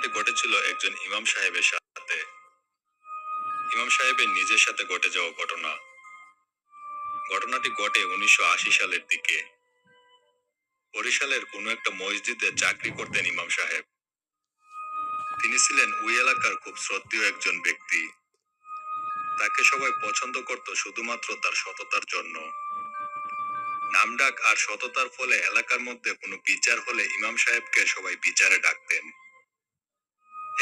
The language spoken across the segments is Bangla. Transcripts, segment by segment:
ঘটনাটি ঘটেছিল একজন ইমাম সাহেবের সাথে। ইমাম সাহেবের নিজের সাথে ঘটে যাওয়া ঘটনা। ঘটনাটি ঘটে 1980 সালের দিকে। বরিশালের কোনো একটা মসজিদে চাকরি করতেন ইমাম সাহেব। তিনি ছিলেন ওই এলাকার খুব শ্রদ্ধেয় একজন ব্যক্তি। তাকে সবাই পছন্দ করত শুধুমাত্র তার সততার জন্য। নামডাক আর সততার ফলে এলাকার মধ্যে কোনো বিচার হলে ইমাম সাহেবকে সবাই বিচারে ডাকতেন।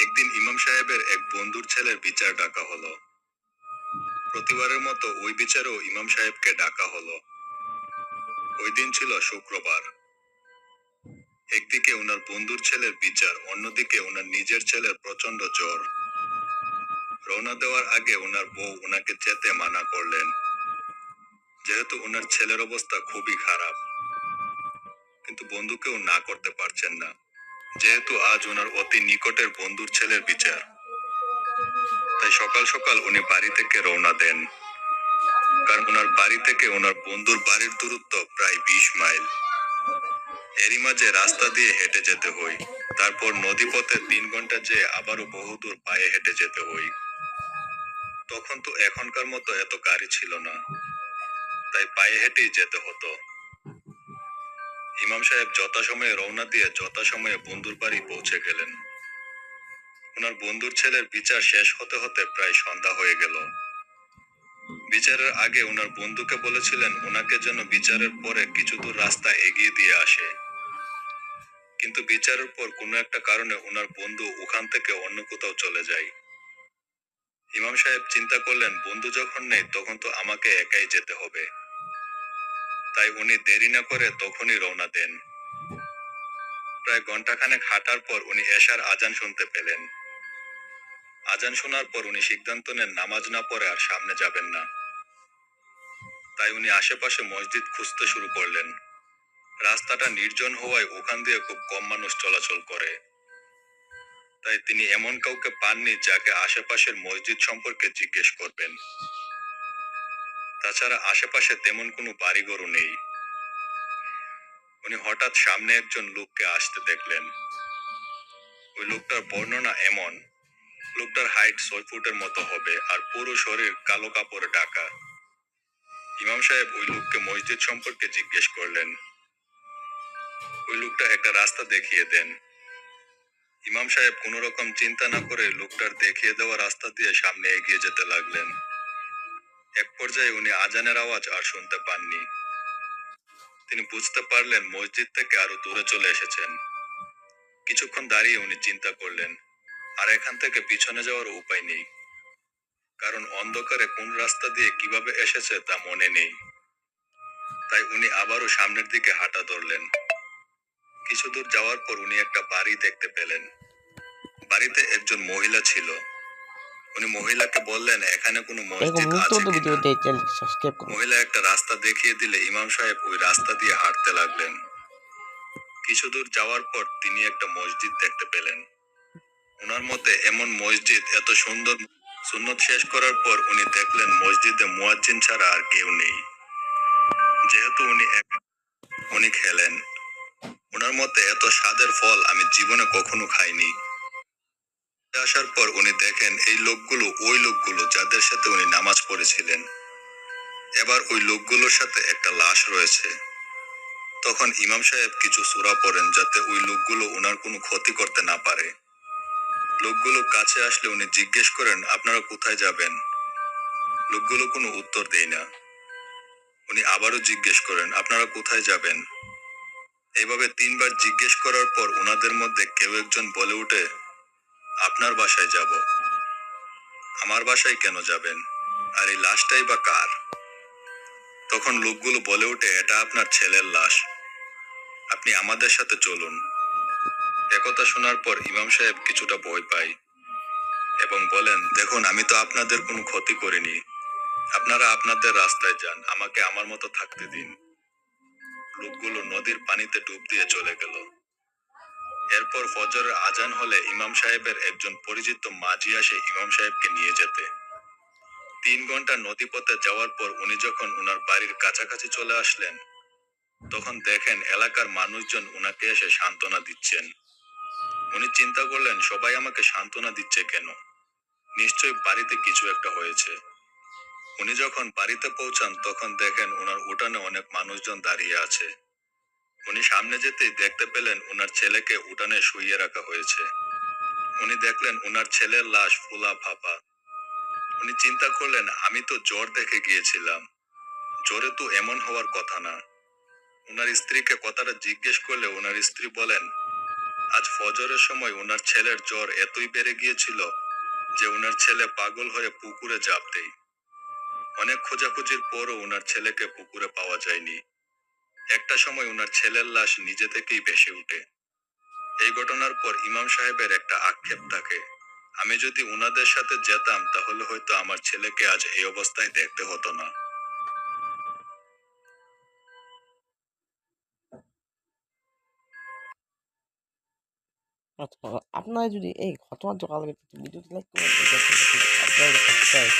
একদিন ইমাম সাহেবের এক বন্ধুর ছেলের বিচার ডাকা হলো। প্রতিবারের মতো ওই বিচারেও ইমাম সাহেবকে ডাকা হলো। ওই দিন ছিল শুক্রবার। একদিকে ওনার বন্ধুর ছেলের বিচার, অন্যদিকে ওনার নিজের ছেলের প্রচন্ড জ্বর। রওনা দেওয়ার আগে ওনার বউ ওনাকে যেতে মানা করলেন, যেহেতু ওনার ছেলের অবস্থা খুবই খারাপ। কিন্তু বন্ধুকেও না করতে পারছেন না, যেহেতু আজ ওনার অতি নিকটের বন্ধুর ছেলের বিচার। তাই সকাল সকাল উনি বাড়ি থেকে রওনা দেন। কারণ ওনার বাড়ি থেকে ওনার বন্ধুর বাড়ির দূরত্ব প্রায় 20 মাইল। এরই মাঝে রাস্তা দিয়ে হেঁটে যেতে হয়, তারপর নদীপথে 3 ঘন্টা যেয়ে আবারও বহুদূর পায়ে হেঁটে যেতে হয়। তখন তো এখনকার মতো এত গাড়ি ছিল না, তাই পায়ে হেঁটেই যেতে হতো। ইমাম সাহেব যথাসময়ে রওনা দিয়ে যথাসময়ে বন্ধুর বাড়ি পৌঁছে গেলেন। ওনার বন্ধুর ছেলের বিচার শেষ হতে হতে প্রায় সন্ধ্যা হয়ে গেল। বিচারের আগে ওনার বন্ধুকে বলেছিলেন ওনাকে যেন বিচারের পরে কিছু দূর রাস্তা এগিয়ে দিয়ে আসে। কিন্তু বিচারের পর কোনো একটা কারণে ওনার বন্ধু ওখান থেকে অন্য কোথাও চলে যায়। ইমাম সাহেব চিন্তা করলেন, বন্ধু যখন নেই তখন তো আমাকে একাই যেতে হবে। তাই উনি দেরি না করে তখনই রওনা দেন। প্রায় ঘন্টাখানেক হাঁটার পর উনি এশার আজান শুনতে পেলেন। আজান শোনার পর উনি সিদ্ধান্ত নেন নামাজ না পড়ে আর সামনে যাবেন না। তাই উনি আশেপাশে মসজিদ খুঁজতে শুরু করলেন। রাস্তাটা নির্জন হওয়ায় ওখান দিয়ে খুব কম মানুষ চলাচল করে। তাই তিনি এমন কাউকে পাননি যাকে আশেপাশের মসজিদ সম্পর্কে জিজ্ঞেস করবেন। তাছাড়া আশেপাশে তেমন কোনো বাড়িঘরও নেই। উনি হঠাৎ সামনে একজন লোককে আসতে দেখলেন। ওই লোকটার বর্ণনা এমন, লোকটার হাইট 6 ফুটের মতো হবে আর পুরো শরীর কালো কাপড়ে ঢাকা। ইমাম সাহেব ওই লোককে মসজিদ সম্পর্কে জিজ্ঞেস করলেন। ওই লোকটা একটা রাস্তা দেখিয়ে দেন। ইমাম সাহেব কোনো রকম চিন্তা না করে লোকটার দেখিয়ে দেওয়া রাস্তা দিয়ে সামনে এগিয়ে যেতে লাগলেন। এক পর্যায়ে উনি আজানের আওয়াজ আর শুনতে পাননি। তিনি বুঝতে পারলেন মসজিদ থেকে আরো দূরে চলে এসেছেন। কিছুক্ষণ দাঁড়িয়ে উনি চিন্তা করলেন, আর এখান থেকে পিছনে যাওয়ার উপায় নেই, কারণ অন্ধকারে কোন রাস্তা দিয়ে কিভাবে এসেছে তা মনে নেই। তাই উনি আবারও সামনের দিকে হাঁটা ধরলেন। কিছু দূর যাওয়ার পর উনি একটা বাড়ি দেখতে পেলেন। বাড়িতে একজন মহিলা ছিল। উনি মহিলাকে বললেন এখানে কোনো এরকম মসজিদ নিত্য আছে নতুন ভিডিও কিনা। পেতে চ্যানেলটি সাবস্ক্রাইব করুন। মহিলা একটা রাস্তা দেখিয়ে দিলে ইমাম সাহেব ওই রাস্তা দিয়ে হাঁটতে লাগলেন। কিছু দূর যাওয়ার পর তিনি একটা মসজিদ দেখতে পেলেন। ওনার মতে এমন মসজিদ এত সুন্দর। সুন্নত শেষ করার পর উনি দেখলেন মসজিদে মুয়াজ্জিন ছাড়া আর কেউ নেই। যেহেতু উনি খেলেন। ওনার মতে এত স্বাদের ফল আমি জীবনে কখনো খাইনি। আসার পর উনি দেখেন এই লোকগুলো ওই লোকগুলো যাদের সাথে উনি নামাজ পড়েছিলেন। এবার ওই লোকগুলোর সাথে একটা লাশ রয়েছে। তখন ইমাম সাহেব কিছু সূরা পড়েন যাতে ওই লোকগুলো ওনার কোনো ক্ষতি করতে না পারে। লোকগুলো কাছে আসলে উনি জিজ্ঞেস করেন আপনারা কোথায় যাবেন। লোকগুলো কোনো উত্তর দেয় না। উনি আবারও জিজ্ঞেস করেন আপনারা কোথায় যাবেন। এইভাবে 3 বার জিজ্ঞেস করার পর ওনাদের মধ্যে কেউ একজন বলে ওঠে, আপনার বাসায় যাব। আমার বাসায় কেন যাবেন, আর এই লাশটাই বা কার। তখন লোকগুলো বলে ওঠে এটা আপনার ছেলের লাশ, আপনি আমাদের সাথে চলুন। একথা শোনার পর ইমাম সাহেব কিছুটা ভয় পায় এবং বলেন দেখুন আমি তো আপনাদের কোনো ক্ষতি করিনি, আপনারা আপনাদের রাস্তায় যান, আমাকে আমার মতো থাকতে দিন। লোকগুলো নদীর পানিতে ডুব দিয়ে চলে গেল। এরপর ফজরের আজান হলে ইমাম সাহেবের একজন পরিচিত মাঝি আসে ইমাম সাহেবকে নিয়ে যেতে। 3 ঘন্টা নদীপথে যাওয়ার পর উনি যখন ওনার বাড়ির কাছাকাছি চলে আসলেন, তখন দেখেন এলাকার মানুষজন ওনাকে এসে সান্ত্বনা দিচ্ছেন। উনি চিন্তা করলেন সবাই আমাকে সান্ত্বনা দিচ্ছে কেন, নিশ্চয়ই বাড়িতে কিছু একটা হয়েছে। উনি যখন বাড়িতে পৌঁছান তখন দেখেন ওনার উঠানে অনেক মানুষজন দাঁড়িয়ে আছে। উনি সামনে যেতেই দেখতে পেলেন ওনার ছেলেকে উঠানে শুইয়ে রাখা হয়েছে। উনি দেখলেন ওনার ছেলের লাশ ফোলা ফাঁপা। উনি চিন্তা করলেন আমি তো জ্বর দেখে গিয়েছিলাম, জ্বরে তো এমন হওয়ার কথা না। ওনার স্ত্রীকে কথাটা জিজ্ঞেস করলে ওনার স্ত্রী বলেন আজ ফজরের সময় ওনার ছেলের জ্বর এতই বেড়ে গিয়েছিল যে ওনার ছেলে পাগল হয়ে পুকুরে ঝাঁপ দেয়। অনেক খোঁজাখুঁজির পরও ওনার ছেলেকে পুকুরে পাওয়া যায়নি। একটা সময় ওনার ছেলের লাশ নিজে থেকেই ভেসে ওঠে। এই ঘটনার পর ইমাম সাহেবের একটা আক্ষেপ থাকে, আমি যদি উনাদের সাথে যেতাম তাহলে হয়তো আমার ছেলেকে আজ এই অবস্থায় দেখতে হতো না। আচ্ছা, আপনারা যদি এই ঘটনার সকালে ভিডিওটি লাইক করেন, এই ঘটনাটি আপনার সাবস্ক্রাইব